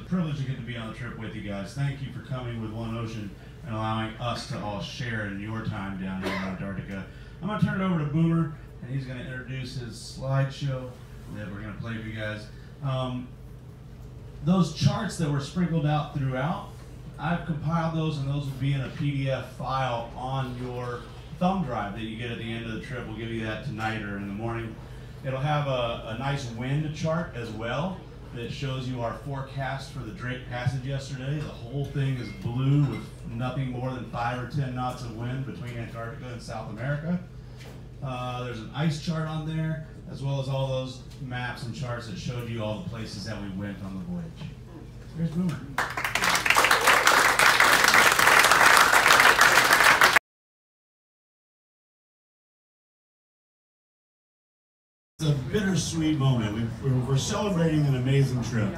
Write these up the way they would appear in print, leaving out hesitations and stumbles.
privilege to get to be on the trip with you guys. Thank you for coming with One Ocean and allowing us to all share in your time down here in Antarctica. I'm going to turn it over to Boomer, and he's going to introduce his slideshow that we're going to play for you guys. Those charts that were sprinkled out throughout, I've compiled those, and those will be in a PDF file on your thumb drive that you get at the end of the trip. We'll give you that tonight or in the morning. It'll have a nice wind chart as well that shows you our forecast for the Drake Passage yesterday. The whole thing is blue with nothing more than 5 or 10 knots of wind between Antarctica and South America. There's an ice chart on there, as well as all those maps and charts that showed you all the places that we went on the voyage. Here's Boomer. It's a bittersweet moment. We're celebrating an amazing trip.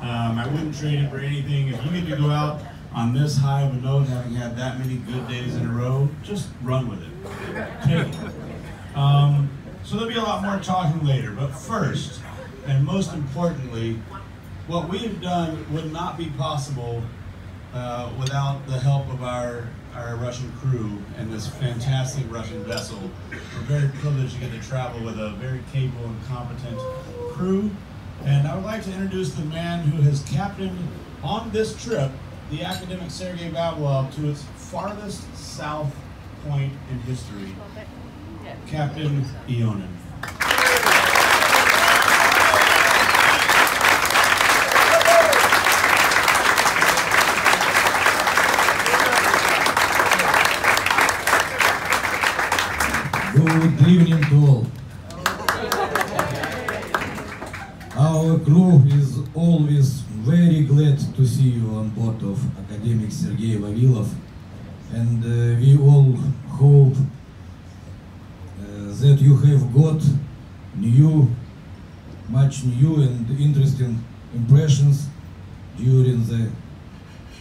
I wouldn't trade it for anything. If you get to go out on this high of a note, having had that many good days in a row, just run with it. Take it. So there'll be a lot more talking later, but first, and most importantly, what we have done would not be possible without the help of our Russian crew and this fantastic Russian vessel. We're very privileged to get to travel with a very capable and competent crew. And I would like to introduce the man who has captained on this trip the Akademik Sergey Vavilov to its farthest south point in history, Captain Ionin. Good evening to all. Our crew is always very glad to see you on board of Akademik Sergey Vavilov, and we all hope that you have got much new and interesting impressions during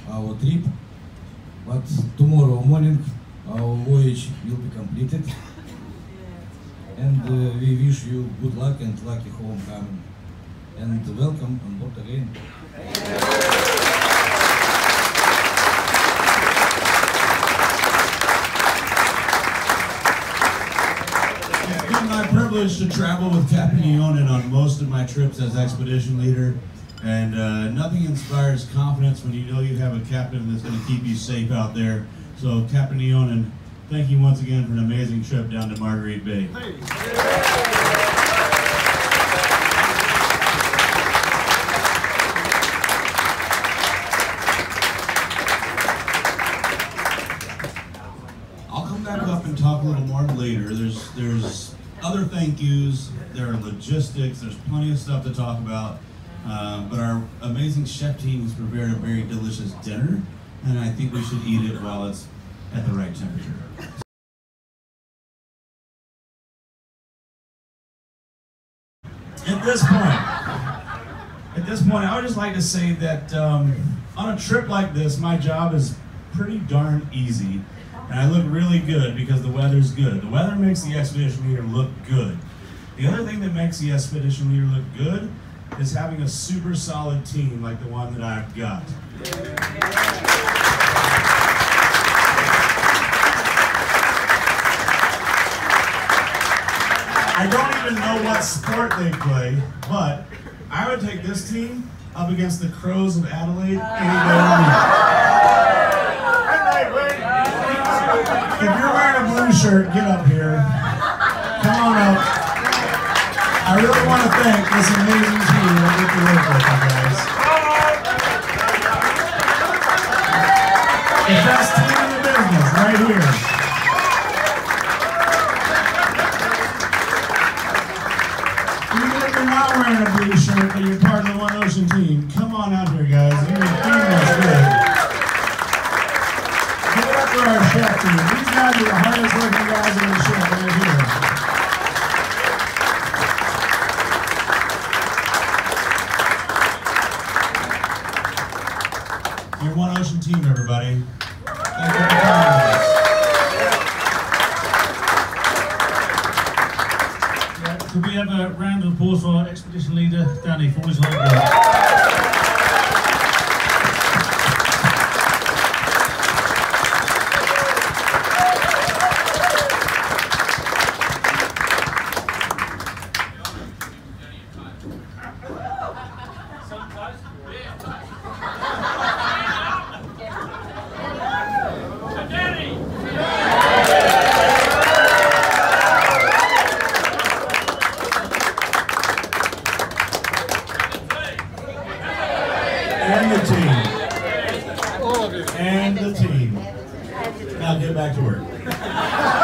our trip. But tomorrow morning our voyage will be completed. And we wish you good luck and lucky homecoming. And welcome on board again. It's been my privilege to travel with Captain Ionin on most of my trips as expedition leader. And nothing inspires confidence when you know you have a captain that's going to keep you safe out there. So Captain Ionin, thank you once again for an amazing trip down to Marguerite Bay. I'll come back up and talk a little more later. There's other thank yous, there are logistics, there's plenty of stuff to talk about. But our amazing chef team has prepared a very delicious dinner, and I think we should eat it while it's at the right temperature. At this point, I would just like to say that on a trip like this, my job is pretty darn easy, and I look really good because the weather's good. The weather makes the expedition leader look good. The other thing that makes the expedition leader look good is having a super solid team like the one that I've got. I don't even know what sport they play, but I would take this team up against the Crows of Adelaide any day of the week. If you're wearing a blue shirt, get up here. Come on up. I really want to thank this amazing team that we get to work with, you guys. The best team in the business, right here. Not wearing a blue shirt, but you're part of the One Ocean team. Come on out here, guys. You're a team that's good. Give it up for our chef team. These guys are the hardest working guys in the ship right here. You're One Ocean team, everybody. Thank you for coming with us. Could we have a round of applause for our expedition leader, Danny, for his hard work? get back to work.